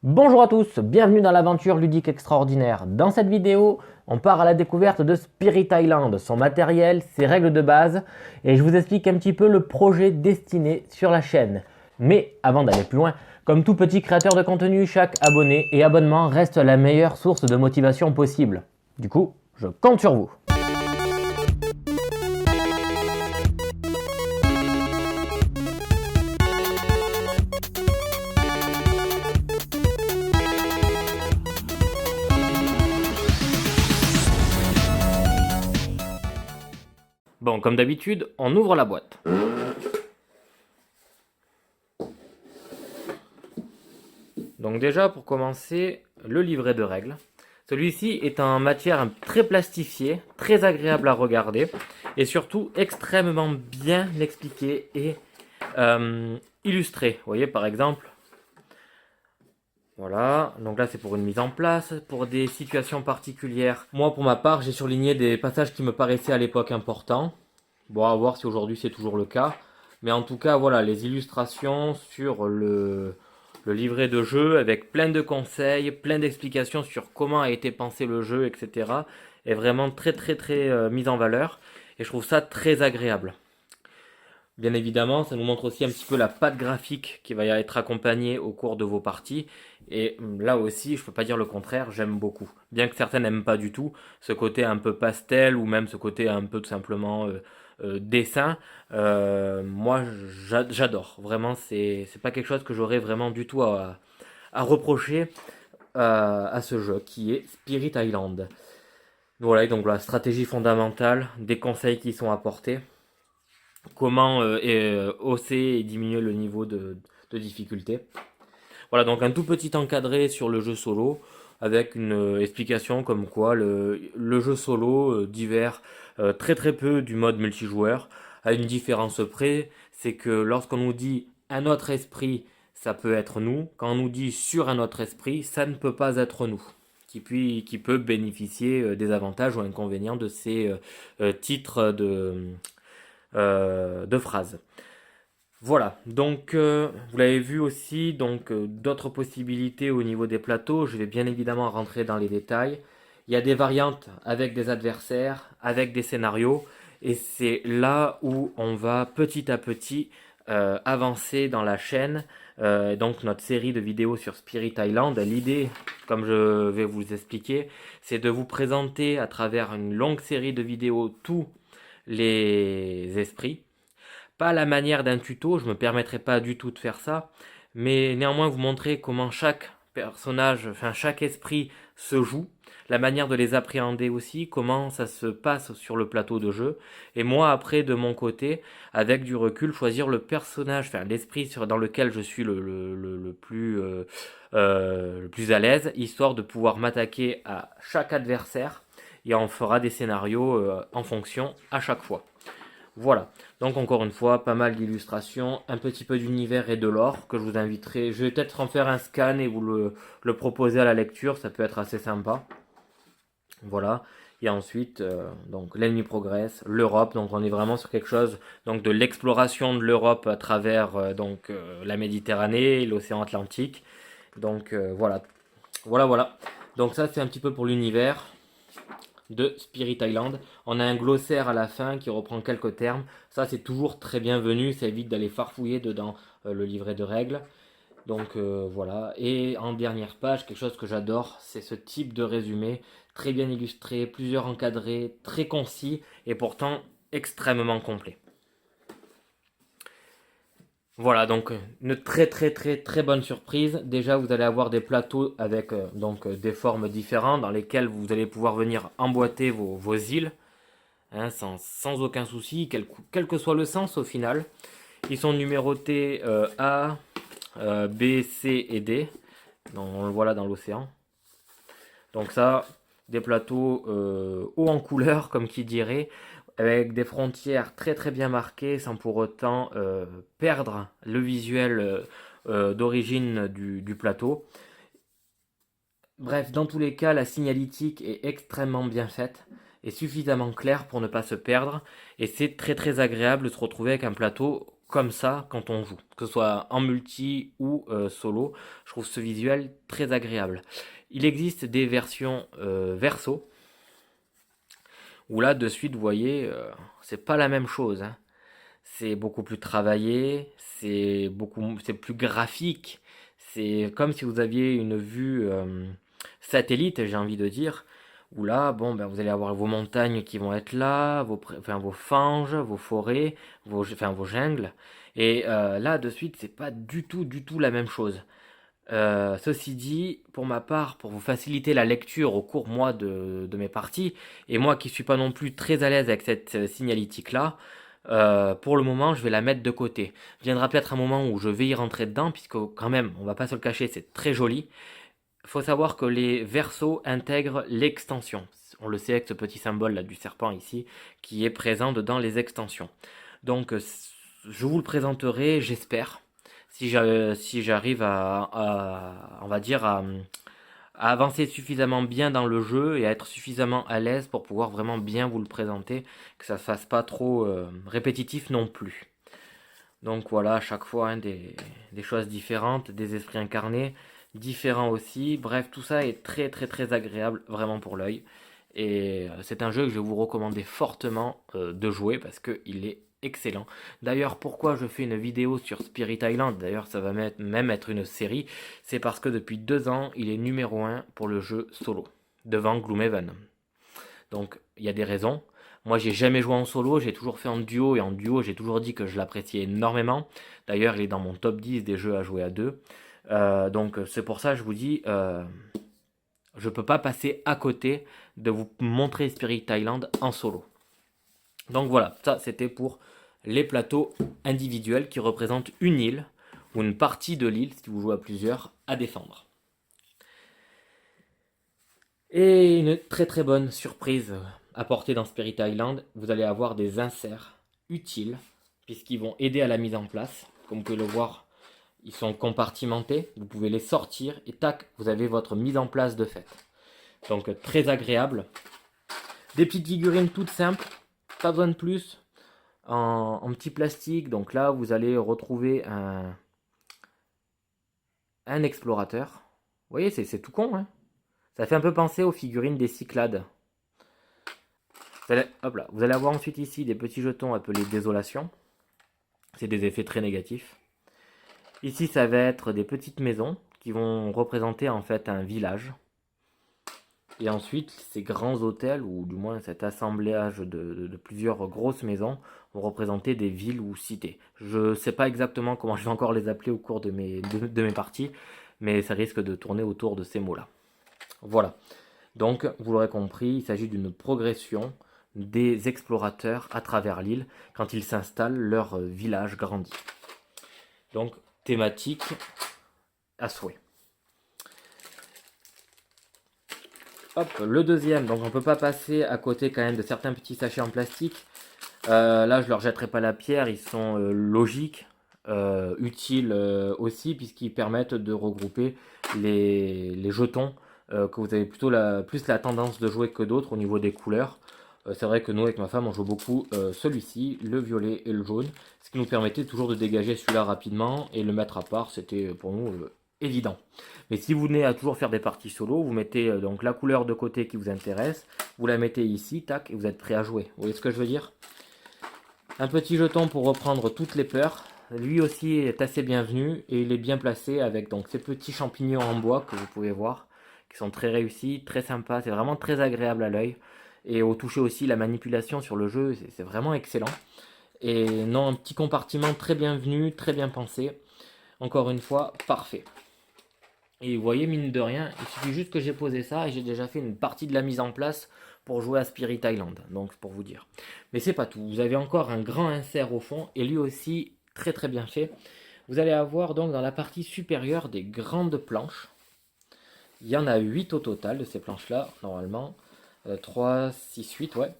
Bonjour à tous, bienvenue dans l'aventure ludique extraordinaire. Dans cette vidéo, on part à la découverte de Spirit Island, son matériel, ses règles de base, et je vous explique un petit peu le projet destiné sur la chaîne. Mais avant d'aller plus loin, comme tout petit créateur de contenu, chaque abonné et abonnement reste la meilleure source de motivation possible. Du coup, je compte sur vous. Bon, comme d'habitude, on ouvre la boîte. Donc déjà, pour commencer, le livret de règles. Celui-ci est en matière très plastifiée, très agréable à regarder, et surtout extrêmement bien expliqué et illustré. Vous voyez, par exemple, voilà, donc là c'est pour une mise en place, pour des situations particulières. Moi, pour ma part, j'ai surligné des passages qui me paraissaient à l'époque importants. Bon, à voir si aujourd'hui c'est toujours le cas. Mais en tout cas, voilà, les illustrations sur le livret de jeu avec plein de conseils, plein d'explications sur comment a été pensé le jeu, etc. est vraiment très mise en valeur. Et je trouve ça très agréable. Bien évidemment, ça nous montre aussi un petit peu la patte graphique qui va être accompagnée au cours de vos parties. Et là aussi, je ne peux pas dire le contraire, j'aime beaucoup. Bien que certains n'aiment pas du tout, ce côté un peu pastel ou même ce côté un peu tout simplement dessin, moi j'adore. Vraiment, c'est pas quelque chose que j'aurais vraiment du tout à reprocher à ce jeu qui est Spirit Island. Voilà, donc la stratégie fondamentale, des conseils qui sont apportés. Comment hausser et diminuer le niveau de difficulté. Voilà, donc un tout petit encadré sur le jeu solo, avec une explication comme quoi le jeu solo diffère très peu du mode multijoueur, à une différence près, c'est que lorsqu'on nous dit un autre esprit, ça peut être nous, quand on nous dit sur un autre esprit, ça ne peut pas être nous. Qui peut bénéficier des avantages ou inconvénients de ces titres de phrases. Voilà, donc vous l'avez vu aussi, donc d'autres possibilités au niveau des plateaux, je vais bien évidemment rentrer dans les détails. Il y a des variantes avec des adversaires, avec des scénarios, et c'est là où on va petit à petit avancer dans la chaîne. Donc notre série de vidéos sur Spirit Island, l'idée, comme je vais vous expliquer, c'est de vous présenter à travers une longue série de vidéos tous les esprits. Pas à la manière d'un tuto, je ne me permettrai pas du tout de faire ça, mais néanmoins vous montrer comment chaque personnage, enfin chaque esprit se joue, la manière de les appréhender aussi, comment ça se passe sur le plateau de jeu, et moi après de mon côté, avec du recul, choisir le personnage, enfin l'esprit dans lequel je suis le plus à l'aise, histoire de pouvoir m'attaquer à chaque adversaire, et on fera des scénarios en fonction à chaque fois. Voilà, donc encore une fois, pas mal d'illustrations, un petit peu d'univers et de lore que je vous inviterai. Je vais peut-être en faire un scan et vous le proposer à la lecture, ça peut être assez sympa. Voilà, et ensuite, donc l'ennemi progresse, l'Europe, donc on est vraiment sur quelque chose donc de l'exploration de l'Europe à travers la Méditerranée et l'océan Atlantique. Donc voilà. Donc ça c'est un petit peu pour l'univers de Spirit Island. On a un glossaire à la fin qui reprend quelques termes. Ça, c'est toujours très bienvenu. Ça évite d'aller farfouiller dedans le livret de règles. Donc voilà. Et en dernière page, quelque chose que j'adore, c'est ce type de résumé. Très bien illustré, plusieurs encadrés, très concis et pourtant extrêmement complet. Voilà, donc une très bonne surprise. Déjà, vous allez avoir des plateaux avec des formes différentes dans lesquelles vous allez pouvoir venir emboîter vos îles hein, sans aucun souci, quel que soit le sens au final. Ils sont numérotés A, B, C et D. Donc, on le voit là dans l'océan. Donc ça, des plateaux haut en couleur, comme qui dirait, avec des frontières très bien marquées, sans pour autant perdre le visuel d'origine du plateau. Bref, dans tous les cas, la signalétique est extrêmement bien faite et suffisamment claire pour ne pas se perdre. Et c'est très agréable de se retrouver avec un plateau comme ça quand on joue, que ce soit en multi ou solo. Je trouve ce visuel très agréable. Il existe des versions verso, où là de suite vous voyez, c'est pas la même chose, hein. C'est beaucoup plus travaillé, c'est plus graphique. C'est comme si vous aviez une vue satellite, j'ai envie de dire, où là, bon, ben, vous allez avoir vos montagnes qui vont être là, enfin, vos fanges, vos forêts, vos jungles. Et là, de suite, c'est pas du tout la même chose. Ceci dit, pour ma part, pour vous faciliter la lecture au cours moi de mes parties, et moi qui suis pas non plus très à l'aise avec cette signalétique-là, pour le moment, je vais la mettre de côté. Viendra peut-être un moment où je vais y rentrer dedans, puisque quand même, on va pas se le cacher, c'est très joli. Il faut savoir que les versos intègrent l'extension. On le sait avec ce petit symbole là du serpent ici, qui est présent dans les extensions. Donc, je vous le présenterai, j'espère, si j'arrive on va dire, à avancer suffisamment bien dans le jeu et à être suffisamment à l'aise pour pouvoir vraiment bien vous le présenter, que ça ne fasse pas trop répétitif non plus. Donc voilà, à chaque fois hein, des choses différentes, des esprits incarnés, différents aussi. Bref, tout ça est très agréable vraiment pour l'œil. Et c'est un jeu que je vais vous recommander fortement de jouer parce qu'il est excellent. D'ailleurs, pourquoi je fais une vidéo sur Spirit Island, d'ailleurs ça va même être une série, c'est parce que depuis 2 ans, il est numéro 1 pour le jeu solo, devant Gloomhaven. Donc il y a des raisons. Moi j'ai jamais joué en solo, j'ai toujours fait en duo et en duo j'ai toujours dit que je l'appréciais énormément. D'ailleurs il est dans mon top 10 des jeux à jouer à deux. Donc c'est pour ça que je vous dis, je peux pas passer à côté de vous montrer Spirit Island en solo. Donc voilà, ça c'était pour les plateaux individuels qui représentent une île ou une partie de l'île si vous jouez à plusieurs à défendre. Et une très bonne surprise apportée dans Spirit Island, vous allez avoir des inserts utiles puisqu'ils vont aider à la mise en place. Comme vous pouvez le voir, ils sont compartimentés, vous pouvez les sortir et tac, vous avez votre mise en place de fait. Donc très agréable. Des petites figurines toutes simples, pas besoin de plus, en petit plastique. Donc là, vous allez retrouver un explorateur. Vous voyez, c'est tout con, hein. Ça fait un peu penser aux figurines des Cyclades. Hop là, vous allez avoir ensuite ici des petits jetons appelés désolation. C'est des effets très négatifs. Ici, ça va être des petites maisons qui vont représenter en fait un village. Et ensuite, ces grands hôtels, ou du moins cet assemblage de plusieurs grosses maisons, vont représenter des villes ou cités. Je ne sais pas exactement comment je vais encore les appeler au cours de mes parties, mais ça risque de tourner autour de ces mots-là. Voilà. Donc, vous l'aurez compris, il s'agit d'une progression des explorateurs à travers l'île quand ils s'installent, leur village grandit. Donc, thématique à souhait. Hop, le deuxième, donc on ne peut pas passer à côté quand même de certains petits sachets en plastique. Là, je leur jetterai pas la pierre, ils sont logiques, utiles aussi, puisqu'ils permettent de regrouper les jetons que vous avez plutôt plus la tendance de jouer que d'autres au niveau des couleurs. C'est vrai que nous, avec ma femme, on joue beaucoup celui-ci, le violet et le jaune, ce qui nous permettait toujours de dégager celui-là rapidement et le mettre à part, c'était pour nous évident. Mais si vous venez à toujours faire des parties solo, vous mettez donc la couleur de côté qui vous intéresse, vous la mettez ici, tac, et vous êtes prêt à jouer. Vous voyez ce que je veux dire? Un petit jeton pour reprendre toutes les peurs. Lui aussi est assez bienvenu et il est bien placé avec donc ces petits champignons en bois que vous pouvez voir, qui sont très réussis, très sympas, c'est vraiment très agréable à l'œil. Et au toucher aussi, la manipulation sur le jeu, c'est vraiment excellent. Et non, un petit compartiment très bienvenu, très bien pensé. Encore une fois, parfait. Et vous voyez, mine de rien, il suffit juste que j'ai posé ça et j'ai déjà fait une partie de la mise en place pour jouer à Spirit Island. Donc, pour vous dire. Mais c'est pas tout. Vous avez encore un grand insert au fond et lui aussi très bien fait. Vous allez avoir donc dans la partie supérieure des grandes planches. Il y en a 8 au total de ces planches-là, normalement. 3, 6, 8, ouais.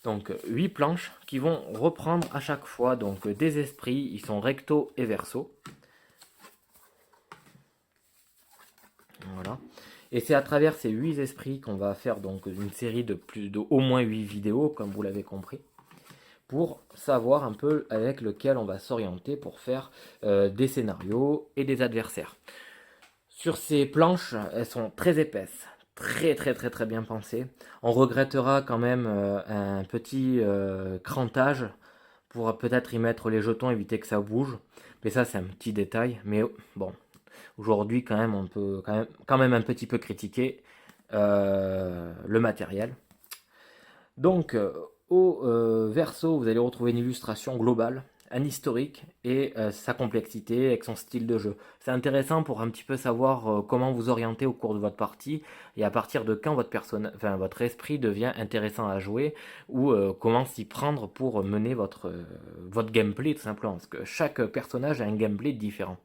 Donc 8 planches qui vont reprendre à chaque fois donc des esprits. Ils sont recto et verso. Voilà. Et c'est à travers ces 8 esprits qu'on va faire donc une série de au moins 8 vidéos, comme vous l'avez compris, pour savoir un peu avec lequel on va s'orienter pour faire des scénarios et des adversaires. Sur ces planches, elles sont très épaisses, très bien pensées. On regrettera quand même un petit crantage pour peut-être y mettre les jetons, éviter que ça bouge. Mais ça, c'est un petit détail. Mais bon, aujourd'hui, quand même, on peut quand même un petit peu critiquer le matériel. Donc, au verso, vous allez retrouver une illustration globale, un historique et sa complexité avec son style de jeu. C'est intéressant pour un petit peu savoir comment vous orienter au cours de votre partie et à partir de quand votre esprit devient intéressant à jouer ou comment s'y prendre pour mener votre gameplay tout simplement. Parce que chaque personnage a un gameplay différent.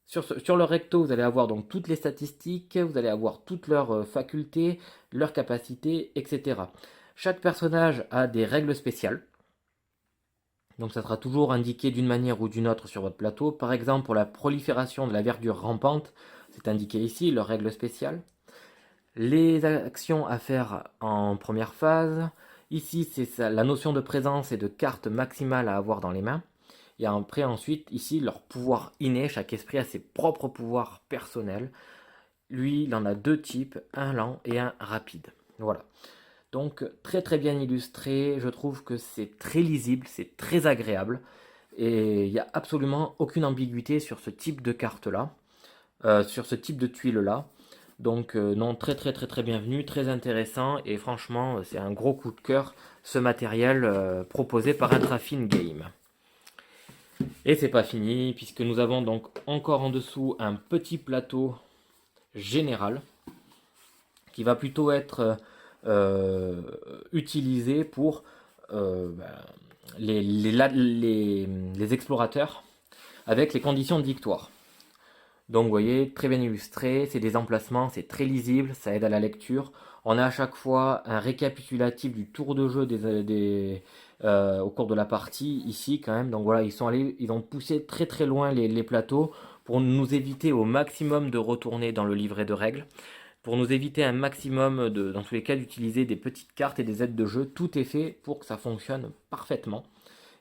Sur le recto, vous allez avoir donc toutes les statistiques, vous allez avoir toutes leurs facultés, leurs capacités, etc. Chaque personnage a des règles spéciales. Donc ça sera toujours indiqué d'une manière ou d'une autre sur votre plateau. Par exemple, pour la prolifération de la verdure rampante, c'est indiqué ici, leurs règles spéciales. Les actions à faire en première phase. Ici, c'est la notion de présence et de carte maximale à avoir dans les mains. Et après, ensuite, ici, leur pouvoir inné. Chaque esprit a ses propres pouvoirs personnels. Lui, il en a deux types, un lent et un rapide. Voilà. Donc, très bien illustré. Je trouve que c'est très lisible, c'est très agréable. Et il n'y a absolument aucune ambiguïté sur ce type de carte-là, sur ce type de tuile-là. Donc, non, très bienvenu, très intéressant. Et franchement, c'est un gros coup de cœur, ce matériel proposé par Intrafin Game. Et c'est pas fini, puisque nous avons donc encore en dessous un petit plateau général qui va plutôt être utilisé pour les explorateurs avec les conditions de victoire. Donc vous voyez, très bien illustré, c'est des emplacements, c'est très lisible, ça aide à la lecture. On a à chaque fois un récapitulatif du tour de jeu au cours de la partie, ici quand même. Donc voilà, ils ont poussé très loin les plateaux pour nous éviter au maximum de retourner dans le livret de règles. Pour nous éviter un maximum, dans tous les cas, d'utiliser des petites cartes et des aides de jeu. Tout est fait pour que ça fonctionne parfaitement.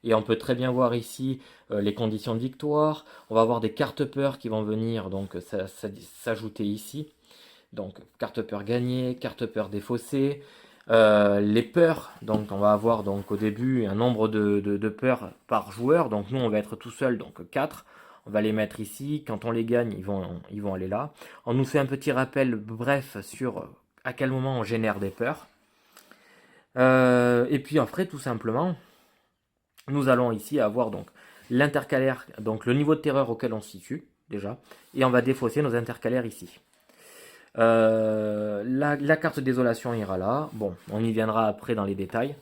Et on peut très bien voir ici les conditions de victoire. On va avoir des cartes peur qui vont venir donc s'ajouter ici. Donc carte peur gagnée, carte peur défaussée. Les peurs, donc on va avoir donc au début un nombre de peurs par joueur. Donc nous on va être tout seul, donc 4. On va les mettre ici. Quand on les gagne, ils vont aller là. On nous fait un petit rappel bref sur à quel moment on génère des peurs. Et puis après, tout simplement, nous allons ici avoir donc l'intercalaire, donc le niveau de terreur auquel on se situe déjà, et on va défausser nos intercalaires ici. La carte désolation ira là. Bon, on y viendra après dans les détails.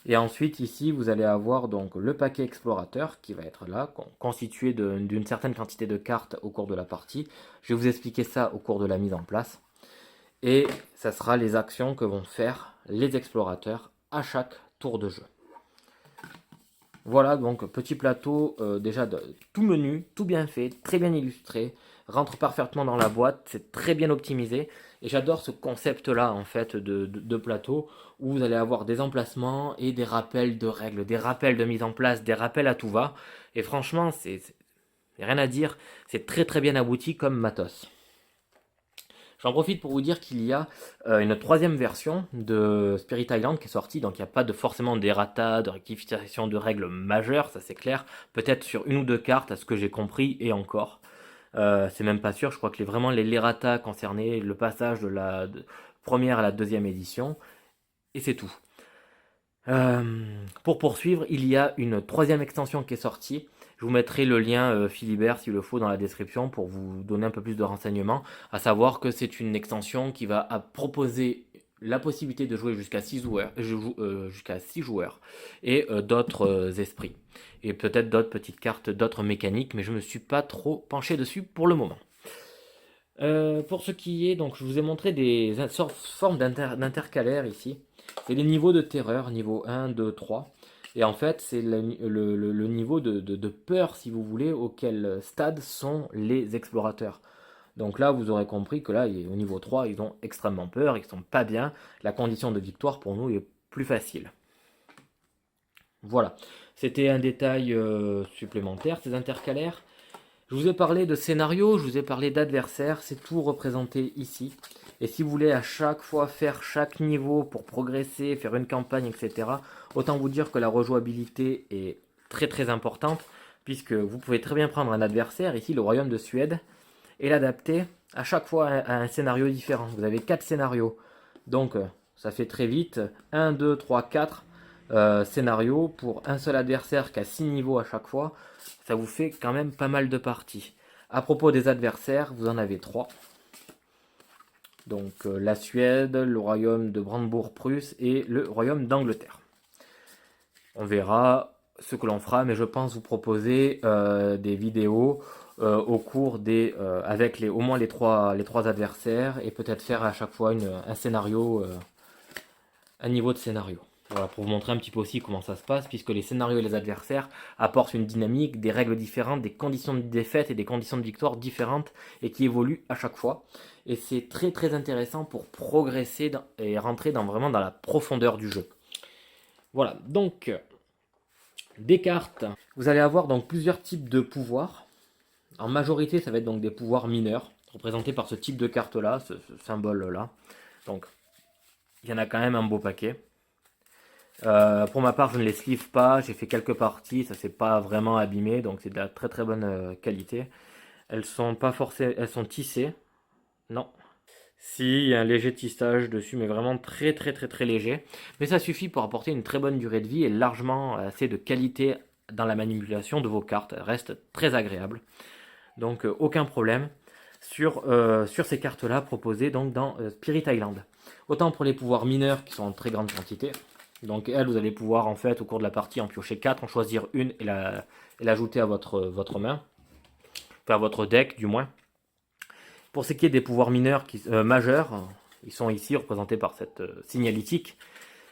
Et ensuite ici vous allez avoir donc le paquet explorateur qui va être là, constitué d'une certaine quantité de cartes au cours de la partie. Je vais vous expliquer ça au cours de la mise en place. Et ça sera les actions que vont faire les explorateurs à chaque tour de jeu. Voilà donc petit plateau déjà tout menu, tout bien fait, très bien illustré, rentre parfaitement dans la boîte, c'est très bien optimisé. Et j'adore ce concept-là, en fait, de plateau, où vous allez avoir des emplacements et des rappels de règles, des rappels de mise en place, des rappels à tout va. Et franchement, c'est rien à dire, c'est très bien abouti comme matos. J'en profite pour vous dire qu'il y a une troisième version de Spirit Island qui est sortie, donc il n'y a pas forcément d'errata, de rectification de règles majeures, ça c'est clair. Peut-être sur une ou deux cartes, à ce que j'ai compris, et encore. C'est même pas sûr, je crois que vraiment l'errata concernaient le passage de la première à la deuxième édition, et c'est tout. Pour poursuivre, il y a une troisième extension qui est sortie. Je vous mettrai le lien Philibert s'il le faut dans la description pour vous donner un peu plus de renseignements. À savoir que c'est une extension qui va proposer la possibilité de jouer jusqu'à 6 joueurs, et d'autres esprits. Et peut-être d'autres petites cartes, d'autres mécaniques, mais je ne me suis pas trop penché dessus pour le moment. Pour ce qui est, donc je vous ai montré des formes d'intercalaires ici. C'est les niveaux de terreur, niveau 1, 2, 3. Et en fait, c'est le niveau de peur, si vous voulez, auquel stade sont les explorateurs. Donc là, vous aurez compris que là, au niveau 3, ils ont extrêmement peur, ils sont pas bien. La condition de victoire, pour nous, est plus facile. Voilà, c'était un détail supplémentaire, ces intercalaires. Je vous ai parlé de scénario, je vous ai parlé d'adversaire, c'est tout représenté ici. Et si vous voulez à chaque fois faire chaque niveau pour progresser, faire une campagne, etc., autant vous dire que la rejouabilité est très très importante, puisque vous pouvez très bien prendre un adversaire, ici le royaume de Suède, et l'adapter à chaque fois à un scénario différent. Vous avez 4 scénarios, donc ça fait très vite 1, 2, 3, 4 scénarios pour un seul adversaire qui a 6 niveaux à chaque fois. Ça vous fait quand même pas mal de parties. À propos des adversaires, vous en avez 3. Donc la Suède, le royaume de Brandebourg-Prusse et le royaume d'Angleterre. On verra ce que l'on fera, mais je pense vous proposer des vidéos au cours des avec au moins les trois adversaires et peut-être faire à chaque fois un scénario, un niveau de scénario. Voilà, pour vous montrer un petit peu aussi comment ça se passe, puisque les scénarios et les adversaires apportent une dynamique, des règles différentes, des conditions de défaite et des conditions de victoire différentes et qui évoluent à chaque fois. Et c'est très très intéressant pour progresser et rentrer vraiment dans la profondeur du jeu. Voilà, donc des cartes. Vous allez avoir donc plusieurs types de pouvoirs. En majorité, ça va être donc des pouvoirs mineurs, représentés par ce type de carte-là, ce symbole-là. Donc, il y en a quand même un beau paquet. Pour ma part, je ne les sleeve pas. J'ai fait quelques parties, ça s'est pas vraiment abîmé, donc c'est de la très très bonne qualité. Elles sont pas forcées, elles sont tissées. Non. Si, il y a un léger tissage dessus, mais vraiment très très très très léger. Mais ça suffit pour apporter une très bonne durée de vie et largement assez de qualité dans la manipulation de vos cartes. Elles restent très agréables. Donc aucun problème sur ces cartes-là proposées donc dans Spirit Island. Autant pour les pouvoirs mineurs qui sont en très grande quantité. Donc elles, vous allez pouvoir en fait au cours de la partie en piocher 4, en choisir une et l'ajouter à votre main. Enfin à votre deck du moins. Pour ce qui est des pouvoirs mineurs majeurs, ils sont ici représentés par cette signalétique.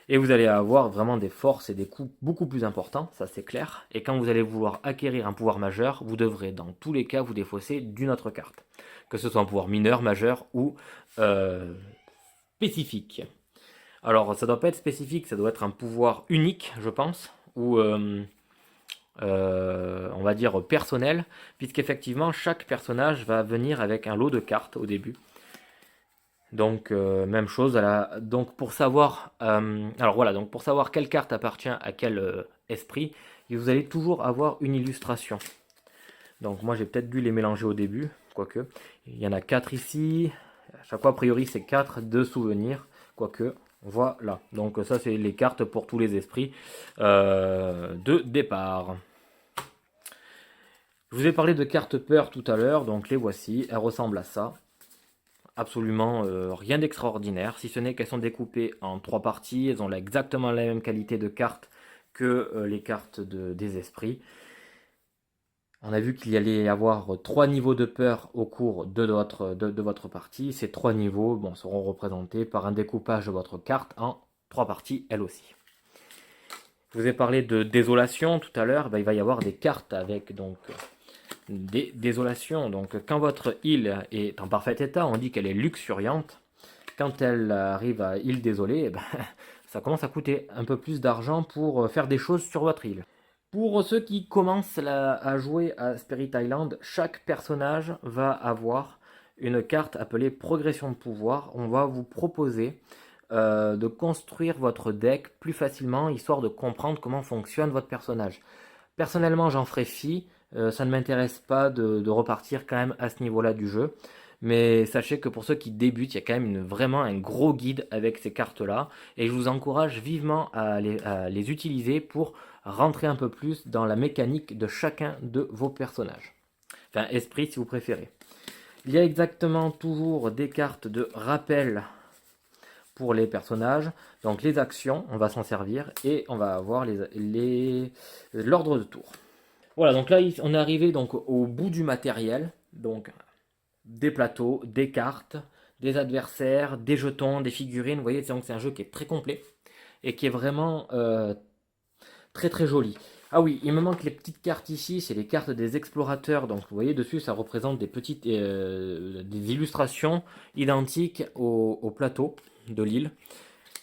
Et vous allez avoir vraiment des forces et des coups beaucoup plus importants, ça c'est clair. Et quand vous allez vouloir acquérir un pouvoir majeur, vous devrez dans tous les cas vous défausser d'une autre carte. Que ce soit un pouvoir mineur, majeur ou spécifique. Alors ça doit pas être spécifique, ça doit être un pouvoir unique, je pense, ou on va dire personnel, puisqu'effectivement chaque personnage va venir avec un lot de cartes au début. Donc même chose. Donc pour savoir, alors voilà, donc pour savoir quelle carte appartient à quel esprit, vous allez toujours avoir une illustration. Donc moi j'ai peut-être dû les mélanger au début, quoique. Il y en a 4 ici. À chaque fois a priori c'est 4 de souvenirs, quoique. Voilà. Donc ça c'est les cartes pour tous les esprits de départ. Je vous ai parlé de cartes peur tout à l'heure, donc les voici. Elles ressemblent à ça. Absolument rien d'extraordinaire, si ce n'est qu'elles sont découpées en 3 parties, elles ont exactement la même qualité de cartes que les cartes des esprits. On a vu qu'il y allait y avoir 3 niveaux de peur au cours de votre partie. Ces 3 niveaux seront représentés par un découpage de votre carte en 3 parties, elle aussi. Je vous ai parlé de désolation tout à l'heure, il va y avoir des cartes avec donc des désolations. Donc quand votre île est en parfait état, on dit qu'elle est luxuriante. Quand elle arrive à île désolée, ça commence à coûter un peu plus d'argent pour faire des choses sur votre île. Pour ceux qui commencent à jouer à Spirit Island, chaque personnage va avoir une carte appelée progression de pouvoir. On va vous proposer de construire votre deck plus facilement, histoire de comprendre comment fonctionne votre personnage. Personnellement, j'en ferai fi. Ça ne m'intéresse pas de repartir quand même à ce niveau-là du jeu. Mais sachez que pour ceux qui débutent, il y a quand même vraiment un gros guide avec ces cartes-là. Et je vous encourage vivement à les utiliser pour rentrer un peu plus dans la mécanique de chacun de vos personnages. Enfin, esprit si vous préférez. Il y a exactement toujours des cartes de rappel pour les personnages. Donc les actions, on va s'en servir. Et on va avoir l'ordre de tour. Voilà, donc là, on est arrivé donc au bout du matériel. Donc, des plateaux, des cartes, des adversaires, des jetons, des figurines. Vous voyez, donc c'est un jeu qui est très complet et qui est vraiment très très joli. Ah oui, il me manque les petites cartes ici, c'est les cartes des explorateurs. Donc vous voyez dessus, ça représente des petites des illustrations identiques au plateau de l'île.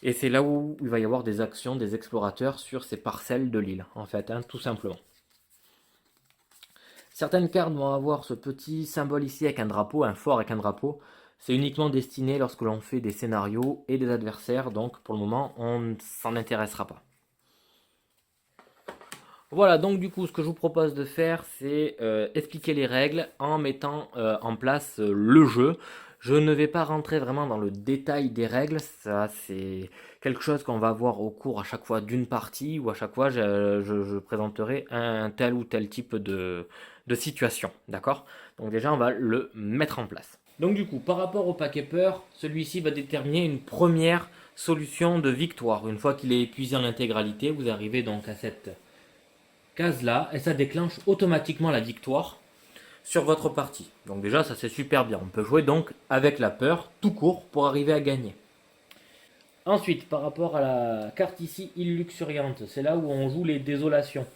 Et c'est là où il va y avoir des actions des explorateurs sur ces parcelles de l'île, en fait, hein, tout simplement. Certaines cartes vont avoir ce petit symbole ici avec un drapeau, un fort avec un drapeau. C'est uniquement destiné lorsque l'on fait des scénarios et des adversaires, donc pour le moment, on ne s'en intéressera pas. Voilà, donc du coup, ce que je vous propose de faire, c'est expliquer les règles en mettant en place le jeu. Je ne vais pas rentrer vraiment dans le détail des règles, ça c'est quelque chose qu'on va voir au cours à chaque fois d'une partie, ou à chaque fois je présenterai un tel ou tel type de situation, d'accord? Donc déjà, on va le mettre en place. Donc du coup, par rapport au paquet peur, celui-ci va déterminer une première solution de victoire. Une fois qu'il est épuisé en intégralité, vous arrivez donc à cette case là et ça déclenche automatiquement la victoire sur votre partie. Donc déjà ça c'est super bien. On peut jouer donc avec la peur tout court pour arriver à gagner. Ensuite par rapport à la carte ici île luxuriante, c'est là où on joue les désolations.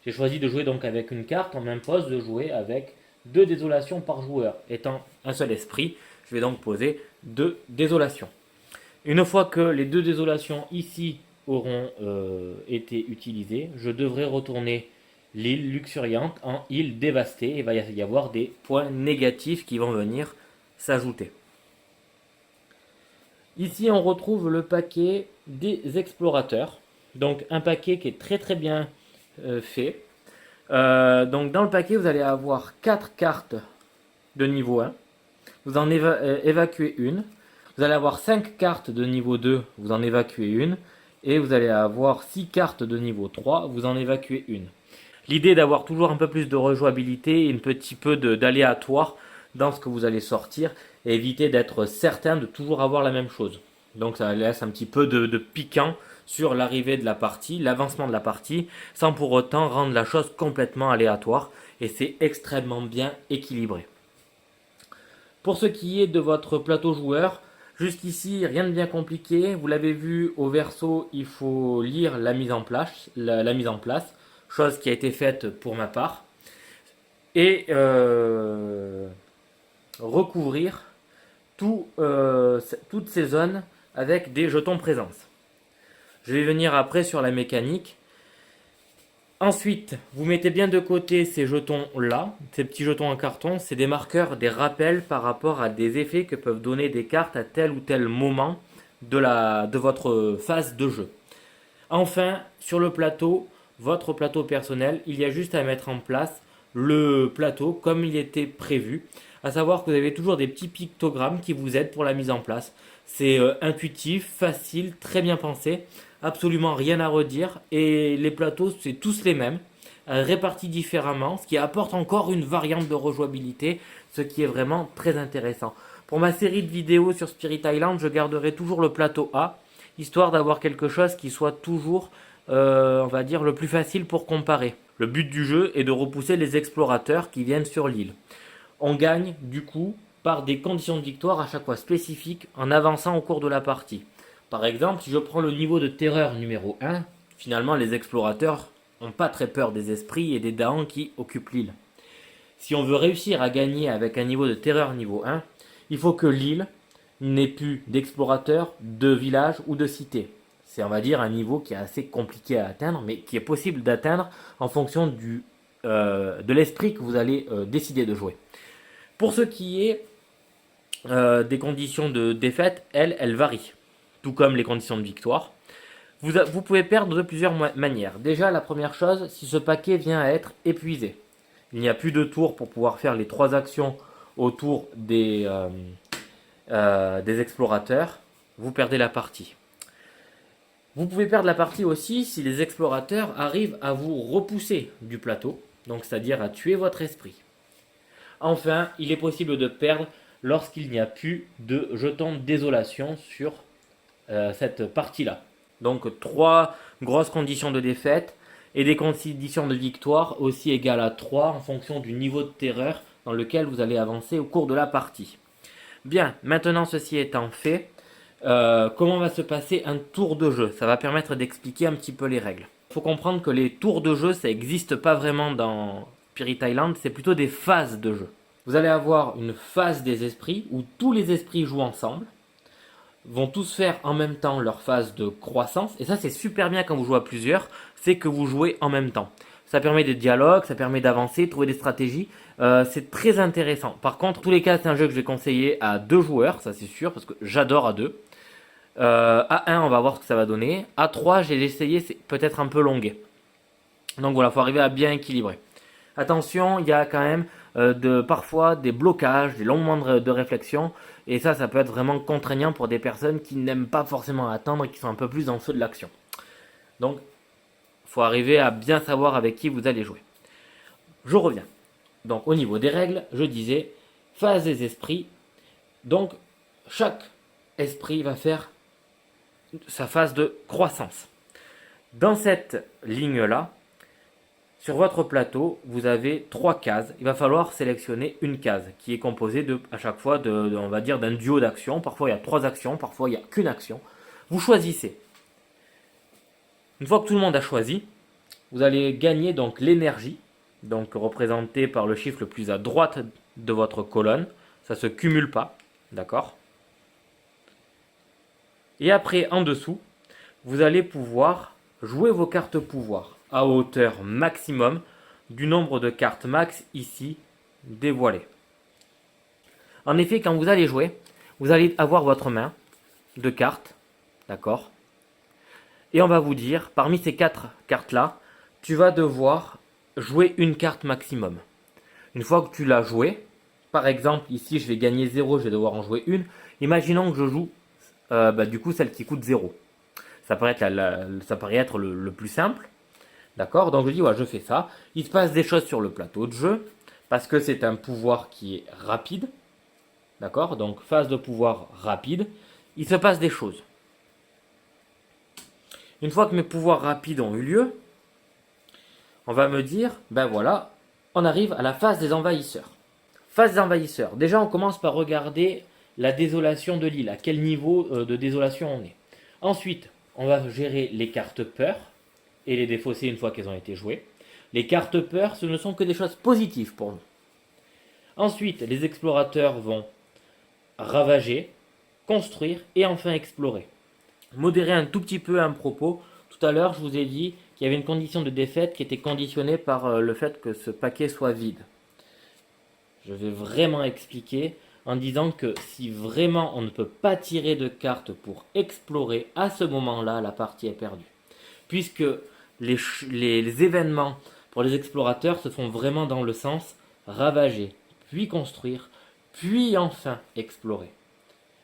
J'ai choisi de jouer donc avec une carte, on m'impose de jouer avec 2 désolations par joueur. Étant un seul esprit, je vais donc poser 2 désolations. Une fois que les 2 désolations ici auront été utilisées, je devrais retourner l'île luxuriante en île dévastée. Il va y avoir des points négatifs qui vont venir s'ajouter. Ici, on retrouve le paquet des explorateurs. Donc, un paquet qui est très très bien fait. Donc, dans le paquet, vous allez avoir 4 cartes de niveau 1. Vous en évacuez une. Vous allez avoir 5 cartes de niveau 2. Vous en évacuez une. Et vous allez avoir 6 cartes de niveau 3. Vous en évacuez une. L'idée d'avoir toujours un peu plus de rejouabilité et un petit peu d'aléatoire dans ce que vous allez sortir et éviter d'être certain de toujours avoir la même chose. Donc ça laisse un petit peu de piquant sur l'arrivée de la partie, l'avancement de la partie, sans pour autant rendre la chose complètement aléatoire. Et c'est extrêmement bien équilibré. Pour ce qui est de votre plateau joueur, jusqu'ici rien de bien compliqué. Vous l'avez vu au verso, il faut lire la mise en place. La mise en place. Chose qui a été faite pour ma part, et recouvrir toutes ces zones avec des jetons présence. Je vais venir après sur la mécanique. Ensuite, vous mettez bien de côté ces jetons là, ces petits jetons en carton, c'est des marqueurs, des rappels par rapport à des effets que peuvent donner des cartes à tel ou tel moment de votre phase de jeu. Enfin, sur le plateau, votre plateau personnel, il y a juste à mettre en place le plateau comme il était prévu. À savoir que vous avez toujours des petits pictogrammes qui vous aident pour la mise en place. C'est intuitif, facile, très bien pensé, absolument rien à redire. Et les plateaux, c'est tous les mêmes, répartis différemment, ce qui apporte encore une variante de rejouabilité, ce qui est vraiment très intéressant. Pour ma série de vidéos sur Spirit Island, je garderai toujours le plateau A, histoire d'avoir quelque chose qui soit toujours, on va dire, le plus facile pour comparer. Le but du jeu est de repousser les explorateurs qui viennent sur l'île. On gagne, du coup, par des conditions de victoire à chaque fois spécifiques en avançant au cours de la partie. Par exemple, si je prends le niveau de terreur numéro 1, finalement les explorateurs n'ont pas très peur des esprits et des Daons qui occupent l'île. Si on veut réussir à gagner avec un niveau de terreur niveau 1, il faut que l'île n'ait plus d'explorateurs, de villages ou de cités. C'est, on va dire, un niveau qui est assez compliqué à atteindre, mais qui est possible d'atteindre en fonction de l'esprit que vous allez décider de jouer. Pour ce qui est des conditions de défaite, elles varient, tout comme les conditions de victoire. Vous pouvez perdre de plusieurs manières. Déjà, la première chose, si ce paquet vient à être épuisé, il n'y a plus de tour pour pouvoir faire les 3 actions autour des explorateurs, vous perdez la partie. Vous pouvez perdre la partie aussi si les explorateurs arrivent à vous repousser du plateau, donc c'est-à-dire à tuer votre esprit. Enfin, il est possible de perdre lorsqu'il n'y a plus de jetons de désolation sur cette partie-là. Donc 3 grosses conditions de défaite et des conditions de victoire aussi égales à 3 en fonction du niveau de terreur dans lequel vous allez avancer au cours de la partie. Bien, maintenant ceci étant fait, comment va se passer un tour de jeu? Ça va permettre d'expliquer un petit peu les règles. Il faut comprendre que les tours de jeu, ça n'existe pas vraiment dans Spirit Island, c'est plutôt des phases de jeu. Vous allez avoir une phase des esprits où tous les esprits jouent ensemble. vont tous faire en même temps leur phase de croissance. Et ça, c'est super bien quand vous jouez à plusieurs, c'est que vous jouez en même temps. Ça permet des dialogues, ça permet d'avancer, trouver des stratégies. C'est très intéressant. Par contre, en tous les cas, c'est un jeu que je vais conseiller à 2 joueurs, ça c'est sûr, parce que j'adore à 2. À 1, on va voir ce que ça va donner. À 3, j'ai essayé, c'est peut-être un peu longué. Donc voilà, il faut arriver à bien équilibrer. Attention, il y a quand même parfois des blocages, des longs moments de réflexion. Et ça peut être vraiment contraignant pour des personnes qui n'aiment pas forcément attendre et qui sont un peu plus dans le feu de l'action. Donc, il faut arriver à bien savoir avec qui vous allez jouer. Je reviens. Donc, au niveau des règles, je disais phase des esprits. Donc, chaque esprit va faire sa phase de croissance. Dans cette ligne-là, sur votre plateau, vous avez 3 cases. Il va falloir sélectionner une case qui est composée à chaque fois on va dire, d'un duo d'actions. Parfois il y a 3 actions, parfois il n'y a qu'une action. Vous choisissez. Une fois que tout le monde a choisi, vous allez gagner donc l'énergie, donc représentée par le chiffre le plus à droite de votre colonne. Ça ne se cumule pas, d'accord? Et après, en dessous, vous allez pouvoir jouer vos cartes pouvoir à hauteur maximum du nombre de cartes max ici dévoilées. En effet, quand vous allez jouer, vous allez avoir votre main de cartes, d'accord? Et on va vous dire, parmi ces 4 cartes-là, tu vas devoir jouer une carte maximum. Une fois que tu l'as jouée, par exemple, ici je vais gagner 0, je vais devoir en jouer une. Imaginons que je joue du coup celle qui coûte 0. Ça paraît être le plus simple. D'accord? Donc je dis, ouais, je fais ça. Il se passe des choses sur le plateau de jeu, parce que c'est un pouvoir qui est rapide. D'accord? Donc phase de pouvoir rapide. Il se passe des choses. Une fois que mes pouvoirs rapides ont eu lieu, on va me dire, ben voilà, on arrive à la phase des envahisseurs. Phase des envahisseurs. Déjà, on commence par regarder la désolation de l'île, à quel niveau de désolation on est. Ensuite, on va gérer les cartes peur et les défausser une fois qu'elles ont été jouées. Les cartes peur, ce ne sont que des choses positives pour nous. Ensuite, les explorateurs vont ravager, construire et enfin explorer. Modérer un tout petit peu un propos. Tout à l'heure, je vous ai dit qu'il y avait une condition de défaite qui était conditionnée par le fait que ce paquet soit vide. Je vais vraiment expliquer en disant que si vraiment on ne peut pas tirer de cartes pour explorer, à ce moment-là, la partie est perdue. Puisque les événements pour les explorateurs se font vraiment dans le sens ravager, puis construire, puis enfin explorer.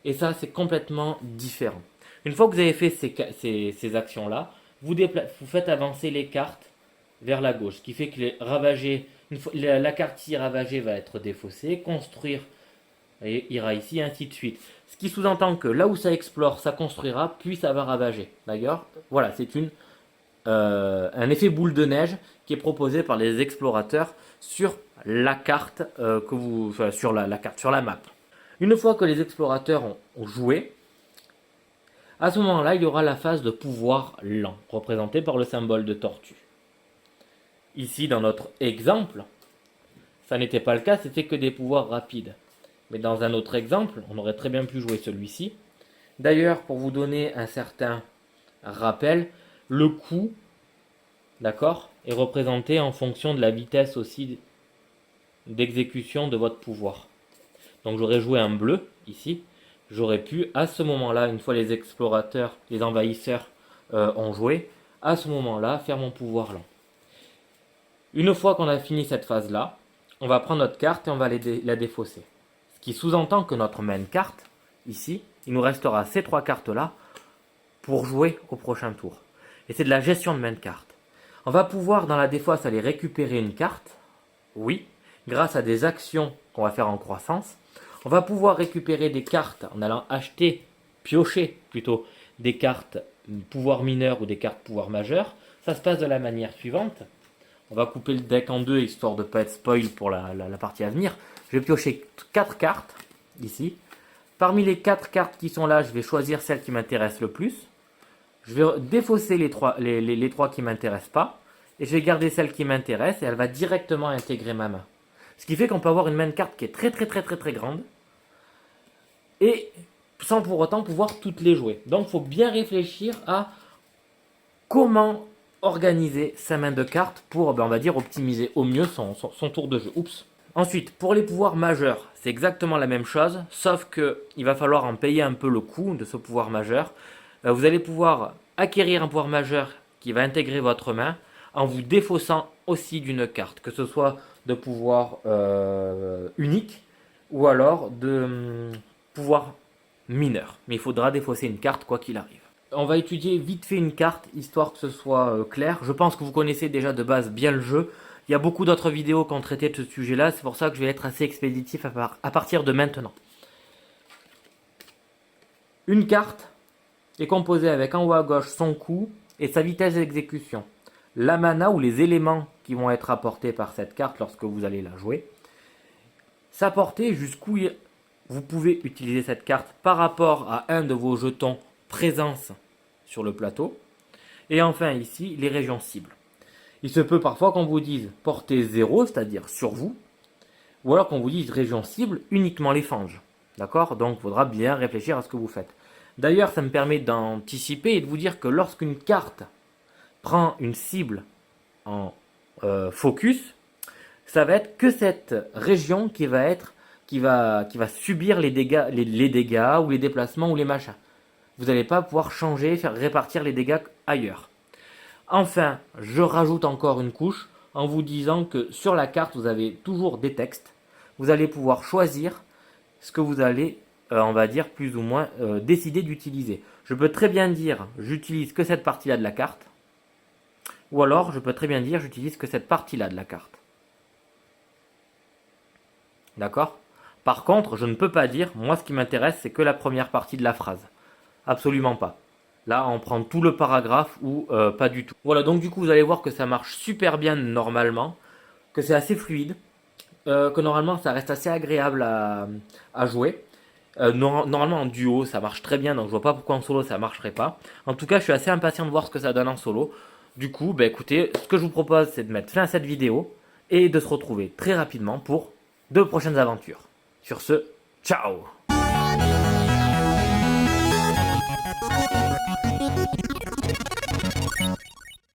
Et ça, c'est complètement différent. Une fois que vous avez fait ces actions-là, vous faites avancer les cartes vers la gauche, ce qui fait que les ravager, la carte ci ravagée va être défaussée, construire ira ici, et ainsi de suite. Ce qui sous-entend que là où ça explore, ça construira, puis ça va ravager. D'accord? Voilà, c'est un effet boule de neige qui est proposé par les explorateurs sur la carte sur la carte, sur la map. Une fois que les explorateurs ont joué, à ce moment-là, il y aura la phase de pouvoir lent, représentée par le symbole de tortue. Ici, dans notre exemple, ça n'était pas le cas, c'était que des pouvoirs rapides. Mais dans un autre exemple, on aurait très bien pu jouer celui-ci. D'ailleurs, pour vous donner un certain rappel, le coup, d'accord, est représenté en fonction de la vitesse aussi d'exécution de votre pouvoir. Donc j'aurais joué un bleu, ici. J'aurais pu, à ce moment-là, une fois les explorateurs, les envahisseurs ont joué, à ce moment-là, faire mon pouvoir lent. Une fois qu'on a fini cette phase-là, on va prendre notre carte et on va la défausser. Ce qui sous-entend que notre main carte, ici, il nous restera ces 3 cartes-là pour jouer au prochain tour. Et c'est de la gestion de main carte. On va pouvoir, dans la défausse, aller récupérer une carte, oui, grâce à des actions qu'on va faire en croissance. On va pouvoir récupérer des cartes en allant piocher plutôt, des cartes pouvoir mineur ou des cartes pouvoir majeur. Ça se passe de la manière suivante. On va couper le deck en 2 histoire de ne pas être spoil pour la partie à venir. Je vais piocher 4 cartes ici. Parmi les 4 cartes qui sont là, je vais choisir celle qui m'intéresse le plus. Je vais défausser les 3 qui ne m'intéressent pas. Et je vais garder celle qui m'intéresse et elle va directement intégrer ma main. Ce qui fait qu'on peut avoir une main de carte qui est très grande. Et sans pour autant pouvoir toutes les jouer. Donc il faut bien réfléchir à comment organiser sa main de cartes pour, ben, on va dire, optimiser au mieux son tour de jeu. Oups. Ensuite, pour les pouvoirs majeurs, c'est exactement la même chose, sauf qu'il va falloir en payer un peu le coût de ce pouvoir majeur. Vous allez pouvoir acquérir un pouvoir majeur qui va intégrer votre main en vous défaussant aussi d'une carte, que ce soit de pouvoir unique ou alors de pouvoir mineur. Mais il faudra défausser une carte quoi qu'il arrive. On va étudier vite fait une carte, histoire que ce soit clair. Je pense que vous connaissez déjà de base bien le jeu. Il y a beaucoup d'autres vidéos qui ont traité de ce sujet-là, c'est pour ça que je vais être assez expéditif à partir de maintenant. Une carte est composée avec en haut à gauche son coût et sa vitesse d'exécution. La mana ou les éléments qui vont être apportés par cette carte lorsque vous allez la jouer. Sa portée, jusqu'où vous pouvez utiliser cette carte par rapport à un de vos jetons présence sur le plateau. Et enfin ici, les régions cibles. Il se peut parfois qu'on vous dise portée 0, c'est-à-dire sur vous, ou alors qu'on vous dise région cible, uniquement les fanges. D'accord? Donc il faudra bien réfléchir à ce que vous faites. D'ailleurs, ça me permet d'anticiper et de vous dire que lorsqu'une carte prend une cible en focus, ça va être que cette région qui va subir les dégâts, les dégâts ou les déplacements ou les machins. Vous n'allez pas pouvoir changer, faire répartir les dégâts ailleurs. Enfin, je rajoute encore une couche en vous disant que sur la carte, vous avez toujours des textes. Vous allez pouvoir choisir ce que vous allez, on va dire, plus ou moins décider d'utiliser. Je peux très bien dire, j'utilise que cette partie-là de la carte. Ou alors, je peux très bien dire, j'utilise que cette partie-là de la carte. D'accord? Par contre, je ne peux pas dire, moi ce qui m'intéresse, c'est que la première partie de la phrase. Absolument pas. Là, on prend tout le paragraphe ou pas du tout. Voilà, donc du coup, vous allez voir que ça marche super bien normalement, que c'est assez fluide, que normalement, ça reste assez agréable à jouer. Normalement, en duo, ça marche très bien, donc je vois pas pourquoi en solo, ça marcherait pas. En tout cas, je suis assez impatient de voir ce que ça donne en solo. Du coup, bah, écoutez, ce que je vous propose, c'est de mettre fin à cette vidéo et de se retrouver très rapidement pour de prochaines aventures. Sur ce, ciao!